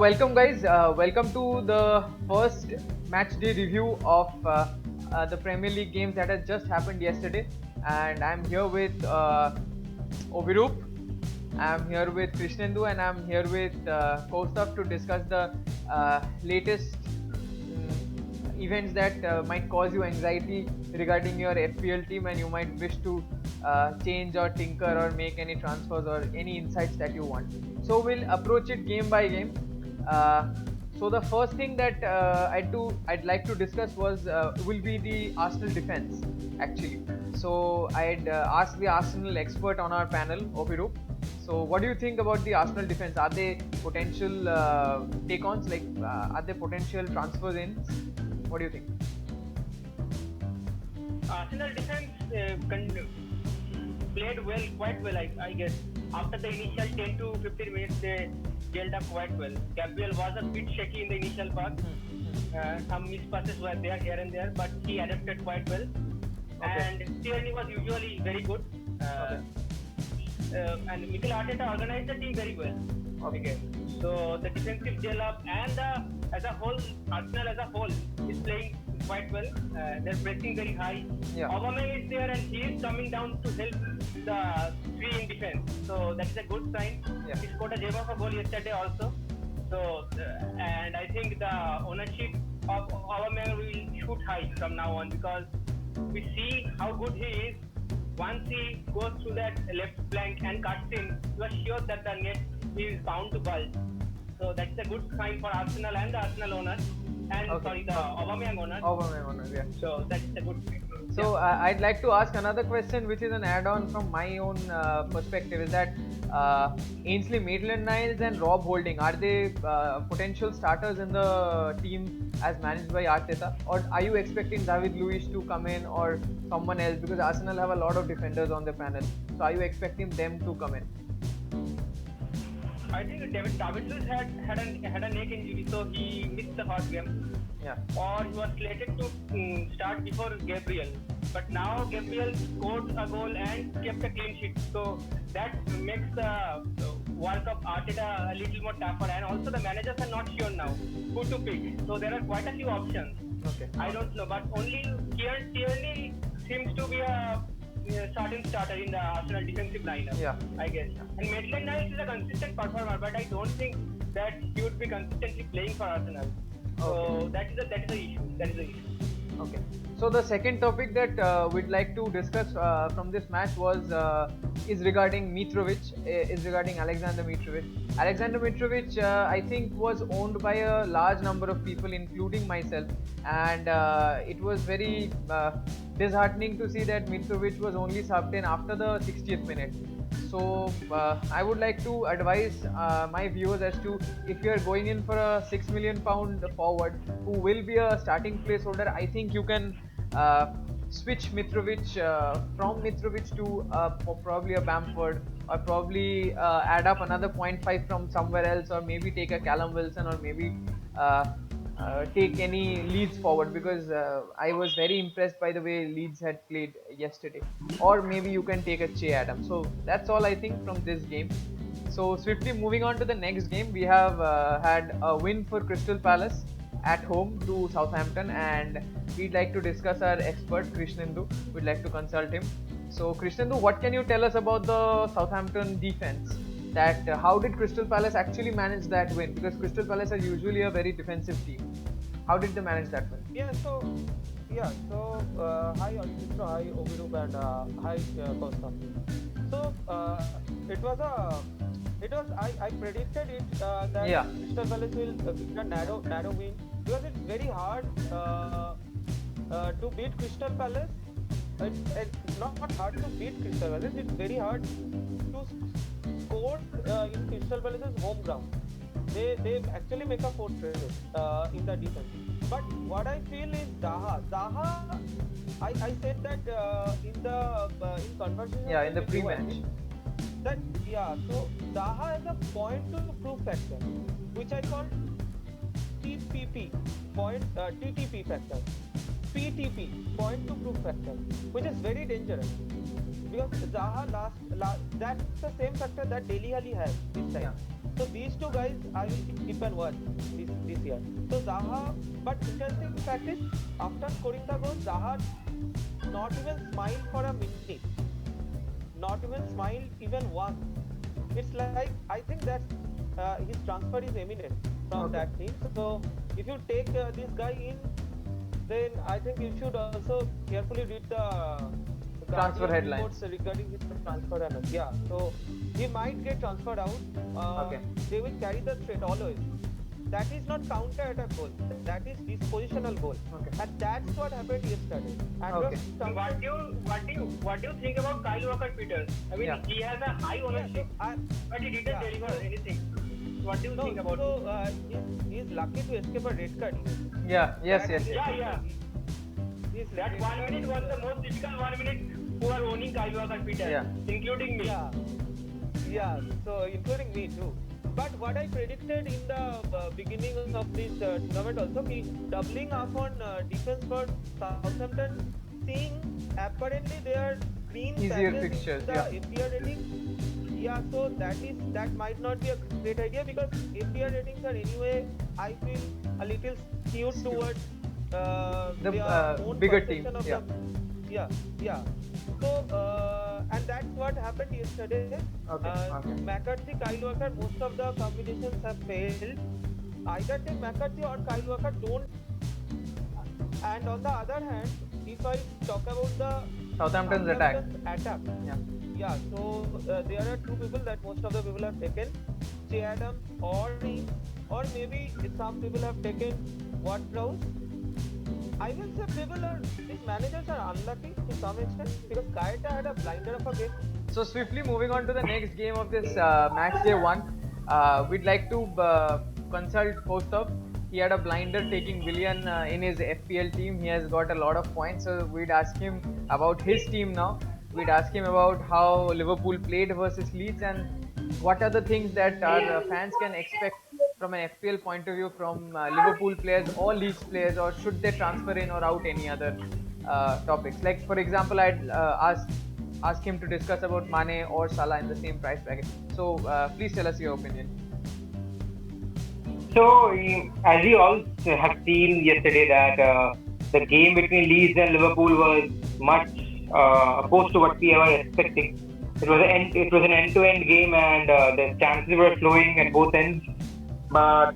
welcome guys. Welcome to the first match day review of the Premier League games that has just happened yesterday. And I'm here with Ovirup. I'm here with Krishnendu, and I'm here with Kaustaf to discuss the latest events that might cause you anxiety regarding your FPL team, and you might wish to change or tinker or make any transfers or any insights that you want. So we'll approach it game by game. Uh, so the first thing that I'd like to discuss was will be the Arsenal defense actually. So I'd asked the Arsenal expert on our panel, Ovirup. So what do you think about the Arsenal defense? Are they potential take-ons? Like, are they potential transfers in? What do you think? Arsenal defense played well, quite well, I guess. After the initial 10 to 15 minutes, they gelled up quite well. Gabriel was a bit shaky in the initial part. Some missed passes were there here and there, but he adapted quite well. Okay. And Tierney was usually very good. And Mikel Arteta organized the team very well. Okay. So the defensive gel up and as a whole, Arsenal as a whole is playing quite well. They're pressing very high. Yeah. Aubameyang is there and he is coming down to help the three in defense. So that is a good sign. Yeah. He scored a gem of a goal yesterday also. So and I think the ownership of Aubameyang will shoot high from now on, because we see how good he is. Once he goes through that left flank and cuts in, you are sure that the net is bound to bulge. So that's a good sign for Arsenal and the Arsenal owner. And Okay. the Aubameyang owner. Aubameyang owner, yeah. So that's a good thing. So I'd like to ask another question, which is an add-on from my own perspective. Is that Ainsley Maitland-Niles and Rob Holding, are they potential starters in the team as managed by Arteta, or are you expecting David Luiz to come in or someone else? Because Arsenal have a lot of defenders on the panel, so are you expecting them to come in? I think David Luiz had a neck injury, so he missed the first game. Yeah. Or he was slated to start before Gabriel. But now Gabriel scored a goal and kept a clean sheet. So that makes the work of Arteta a little more tougher. And also the managers are not sure now who to pick. So there are quite a few options. Okay. I don't know, but only Kieran Tierney seems to be a starting starter in the Arsenal defensive lineup. Yeah. I guess. And Maitland-Niles is a consistent performer, but I don't think that he would be consistently playing for Arsenal. So that is the issue. Okay. So the second topic that we'd like to discuss from this match is regarding Mitrovic, is regarding Alexander Mitrovic. Alexander Mitrovic, I think, was owned by a large number of people, including myself, and it was very disheartening to see that Mitrovic was only subbed in after the 60th minute. So I would like to advise my viewers as to, if you are going in for a £6 million forward who will be a starting placeholder, I think you can switch Mitrovic from Mitrovic to probably a Bamford, or probably add up another 0.5 from somewhere else, or maybe take a Callum Wilson, or maybe take any Leeds forward, because I was very impressed by the way Leeds had played yesterday. Or maybe you can take a Che Adams. So that's all I think from this game. So swiftly moving on to the next game, we have had a win for Crystal Palace at home to Southampton, and we'd like to discuss our expert Krishnendu. We'd like to consult him. So Krishnendu, what can you tell us about the Southampton defense? That how did Crystal Palace actually manage that win? Because Crystal Palace are usually a very defensive team. How did they manage that win? Hi Alessandro, hi Ovirup, and hi Costa. So I predicted it that Crystal Palace will get a narrow win, because it's very hard to beat Crystal Palace. It's not hard to beat Crystal Palace. It's very hard to score in Crystal Palace's home ground. They actually make a fortress in the defense. But what I feel is Zaha, I said that in conversation. Yeah, in the pre-match. So Zaha has a point to prove factor, which I call TPP TTP factor, PTP point to prove factor, which is very dangerous, because Zaha that's the same factor that Dele Alli has this time. So these two guys I will keep and watch this year. So Zaha, but interesting fact is after scoring the goal, Zaha not even smiled for a minute, not even smiled even once. It's like I think that his transfer is imminent from that team. So if you take this guy in, then I think you should also carefully read the Transfer Guardian headlines. reports regarding his transfer. And yeah, so he might get transferred out. Okay. They will carry the threat always. That is not counter attack goal. That is dispositional goal. Okay. And that's what happened yesterday. And Okay. What do you think about Kyle Walker-Peters? I mean, Yeah. he has a high ownership, but he didn't deliver anything. What do you think about it? So he's lucky to escape a red card. Yeah. Yes. Yes. Yeah, yeah. That red 1 card minute was the most difficult 1 minute who are owning Kyle Walker-Peters, Yeah. including me. Yeah. So including me too. But what I predicted in the beginning of this tournament also, doubling up on defense for Southampton, seeing apparently they are clean Easier patches fixtures, in the yeah. FPL rating. Yeah, so that might not be a great idea because FPL ratings are anyway, I feel, a little skewed towards The, their own bigger perception team, of yeah. yeah. So and that's what happened yesterday. Okay. McCarthy, Kyle Walker, most of the combinations have failed. Either take McCarthy or Kyle Walker don't. And on the other hand, if I talk about the Southampton's attack. Southampton's attack, Yeah. so there are two people that most of the people have taken, Che Adams or Ream, or maybe some people have taken Ward-Prowse. I will say these managers are unlucky to some extent because Gaeta had a blinder of a game. So swiftly moving on to the next game of this match day 1, we'd like to consult Kostov. He had a blinder taking Willian in his FPL team. He has got a lot of points, so we'd ask him about his team now. We'd ask him about how Liverpool played versus Leeds and what are the things that our fans can expect from an FPL point of view from Liverpool players or Leeds players, or should they transfer in or out any other topics. Like for example, I'd ask him to discuss about Mane or Salah in the same price bracket. So please tell us your opinion. So, as we all have seen yesterday, that the game between Leeds and Liverpool was much opposed to what we were expecting. It was an end-to-end game, and the chances were flowing at both ends. But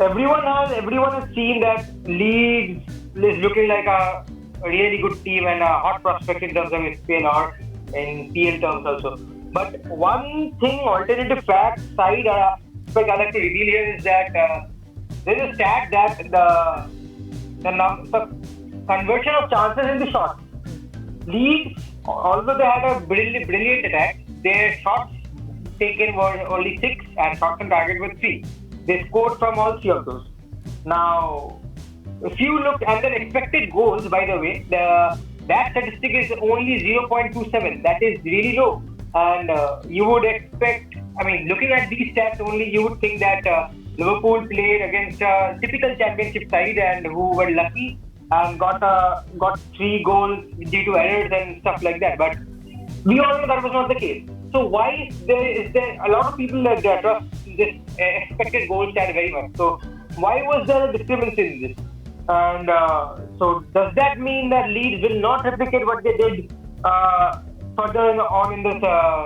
everyone has seen that Leeds is looking like a really good team and a hot prospect in terms of FPL or in PL terms also. But one thing, alternative fact side aspect I like to reveal here is that there is a stat that the conversion of chances in the shot. Leeds, although they had a brilliant attack, their shots taken were only 6 and shots on target were 3. They scored from all 3 of those. Now, if you look at their expected goals, by the way, that statistic is only 0.27. That is really low. And you would expect, looking at these stats only, you would think that Liverpool played against a typical championship side and who were lucky and got 3 goals due to errors and stuff like that. But we all know that was not the case. So why is there a lot of people that trust this expected goal stat very much? So why was there a discrepancy in this? And so does that mean that Leeds will not replicate what they did further on in this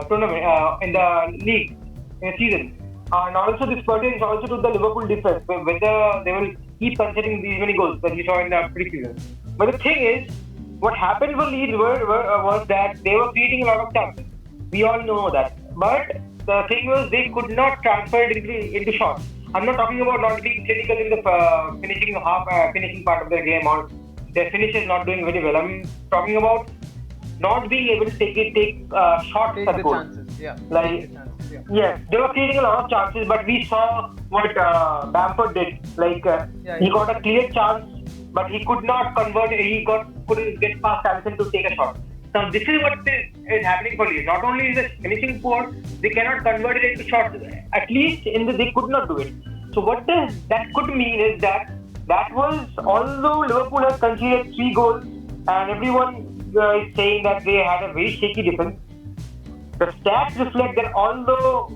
tournament, in the league, in the season? And also this pertains also to the Liverpool defense, whether they will keep conceding these many goals that we saw in the preseason. But the thing is, what happened for Leeds was that they were creating a lot of chances. We all know that. But the thing was, they could not transfer it into shots. I'm not talking about not being clinical in the finishing part of the game or their finishes not doing very well. I'm talking about not being able to take shots Take at the goal. chances, yeah. Like, Take the chances, yeah. Yes, they were creating a lot of chances, but we saw what Bamford did. Like he got a clear chance, but he could not convert. Couldn't get past Alisson to take a shot. Now this is what is happening for Leeds. Not only is the finishing poor, they cannot convert it into shots. At least they could not do it. So what that could mean is that was, although Liverpool has conceded 3 goals and everyone is saying that they had a very shaky defense, the stats reflect that although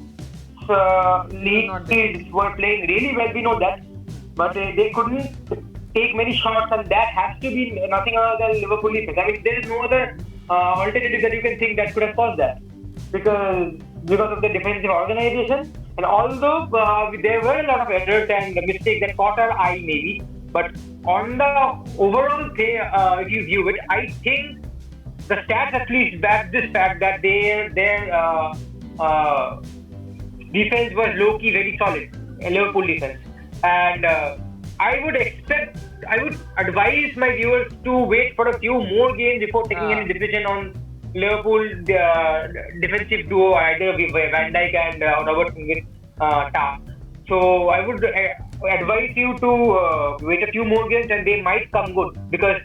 Leeds were playing really well, we know that, but they couldn't take many shots, and that has to be nothing other than Liverpool defense. I mean, there is no other alternative that you can think that could have caused that, because of the defensive organization. And although there were a lot of errors and mistakes that caught our eye, maybe, but on the overall thing, if you view it, I think the stats at least back this fact that their defense was low-key very solid, Liverpool defense. And I would advise my viewers to wait for a few more games before taking any decision on Liverpool defensive duo, either Van Dijk and Robertson with Tah. So I would advise you to wait a few more games, and they might come good, because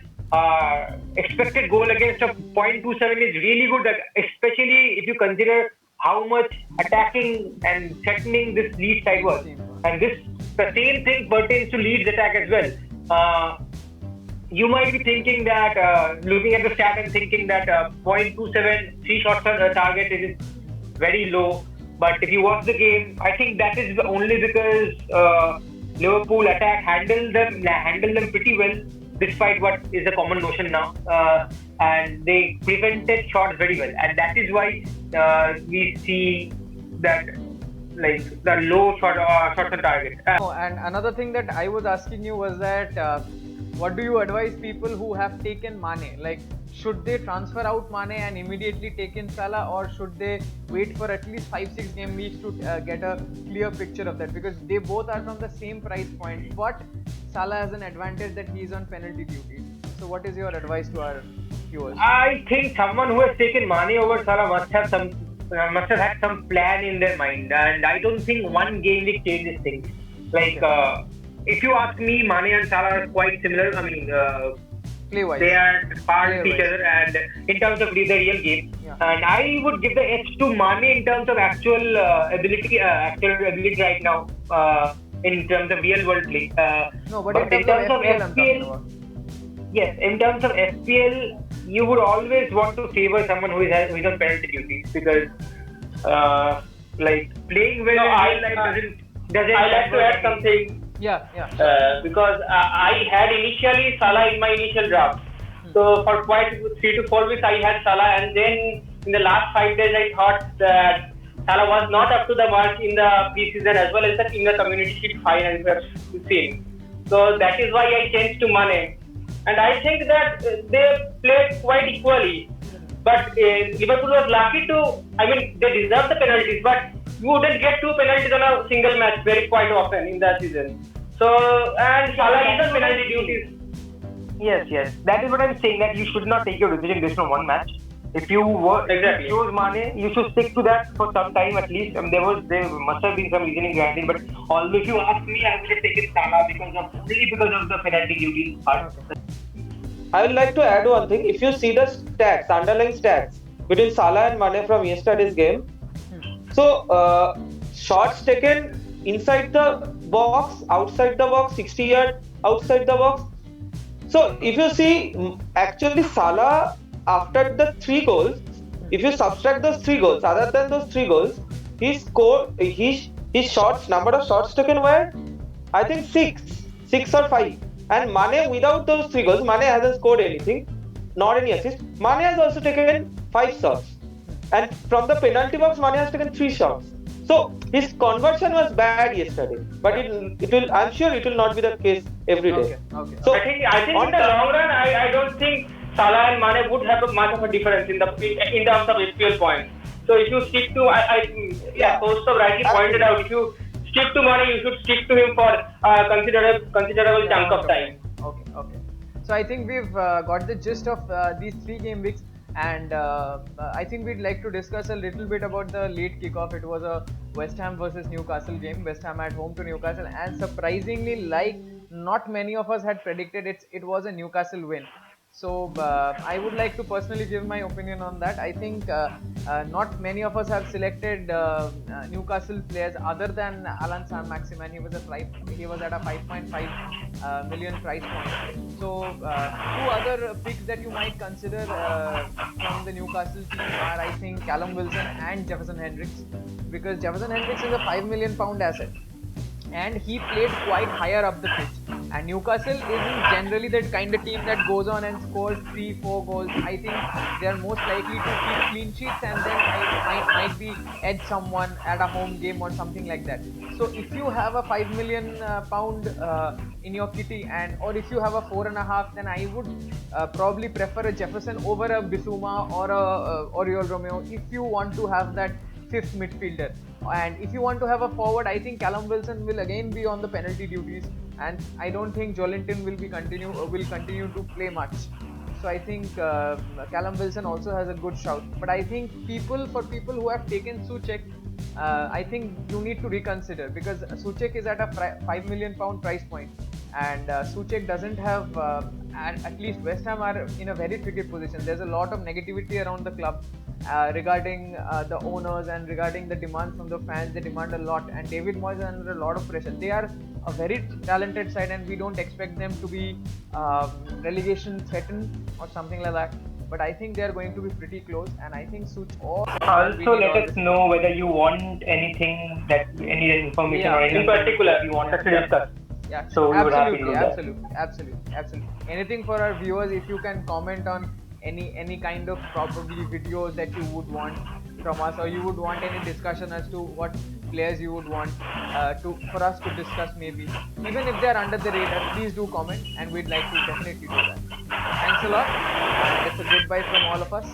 expected goal against of 0.27 is really good, especially if you consider how much attacking and threatening this Leeds side was. And the same thing pertains to Leeds attack as well. You might be thinking that, looking at the stat and thinking that 0.27 3 shots on target is very low. But if you watch the game, I think that is only because Liverpool attack handled them pretty well, despite what is a common notion now, and they prevented shots very well, and that is why we see that, like, the low shots on target. And another thing that I was asking you was that what do you advise people who have taken Mane? Like, should they transfer out Mane and immediately take in Salah, or should they wait for at least 5-6 game weeks to get a clear picture of that? Because they both are from the same price point, but Salah has an advantage that he is on penalty duty. So what is your advice to our viewers? I think someone who has taken Mane over Salah must have had some plan in their mind, and I don't think one game week changes things. Like, if you ask me, Mane and Salah are quite similar. I mean, play-wise, they are part of each other, and in terms of the real game. Yeah. And I would give the edge to Mane in terms of actual ability right now, in terms of real world play. No, but in terms of FPL, I'm talking about. Yes, in terms of FPL, you would always want to favor someone who is on penalty duty, because like, playing well in real life doesn't. I like to add something. Yeah. Because I had initially Salah in my initial draft. So for quite 3 to 4 weeks I had Salah, and then in the last 5 days I thought that Salah was not up to the mark in the preseason as well as in the Community Shield final we have seen. So that is why I changed to Mane. And I think that they played quite equally. But Liverpool was lucky they deserved the penalties, but you wouldn't get 2 penalties on a single match very quite often in that season. So, and Salah is on penalty duties. Yes. That is what I'm saying, that you should not take your decision based on one match. If you chose Mane, you should stick to that for some time at least. There must have been some reasoning behind it, but although if you ask me, I would have taken Salah because of the penalty duty part. I would like to add one thing. If you see the stats, underlying stats between Salah and Mane from yesterday's game, so shots taken inside the box, outside the box, 60 yard outside the box. So if you see, actually Salah, after the 3 goals, if you subtract those 3 goals, other than those 3 goals, his shots, number of shots taken were, I think 6 or 5. And Mane, without those 3 goals, Mane hasn't scored anything, not any assist. Mane has also taken 5 shots. And from the penalty box, Mane has taken 3 shots. So his conversion was bad yesterday, but I'm sure it will not be the case every day. Okay. So I think in the long run, I don't think Salah and Mane would have much of a difference in terms of FPL points. So if you stick to, Kostov rightly pointed out, if you stick to Mane, you should stick to him for a considerable chunk of time. Okay. So I think we've got the gist of these 3 game weeks. And I think we'd like to discuss a little bit about the late kickoff. It was a West Ham versus Newcastle game. West Ham at home to Newcastle, and surprisingly, like not many of us had predicted, it was a Newcastle win. So I would like to personally give my opinion on that. I think not many of us have selected Newcastle players other than Alan Saint-Maximin. He was at a 5.5 million price point. So two other picks that you might consider from the Newcastle team are, I think, Callum Wilson and Jefferson Hendricks, because Jefferson Hendricks is a £5 million asset and he played quite higher up the pitch. And Newcastle isn't generally that kind of team that goes on and scores 3-4 goals. I think they are most likely to keep clean sheets and then might be edge someone at a home game or something like that. So if you have a £5 million in your kitty, and or if you have a 4.5, then I would probably prefer a Jefferson over a Bissouma or a Oriol Romeo if you want to have that fifth midfielder. And if you want to have a forward, I think Callum Wilson will again be on the penalty duties, and I don't think Joelinton will continue to play much. So I think Callum Wilson also has a good shout. But I think for people who have taken Souček, I think you need to reconsider, because Souček is at a £5 million price point, and Souček doesn't have. At least West Ham are in a very tricky position. There's a lot of negativity around the club regarding the owners and regarding the demands from the fans. They demand a lot, and David Moyes is under a lot of pressure. They are a very talented side, and we don't expect them to be relegation threatened or something like that. But I think they are going to be pretty close, and I think Also, let us know whether you want any information or anything in particular you want us to discuss. Yeah, so absolutely. Anything for our viewers, if you can comment on any kind of probably videos that you would want from us, or you would want any discussion as to what players you would want for us to discuss, maybe even if they are under the radar, please do comment, and we'd like to definitely do that. Thanks a lot, and it's a goodbye from all of us.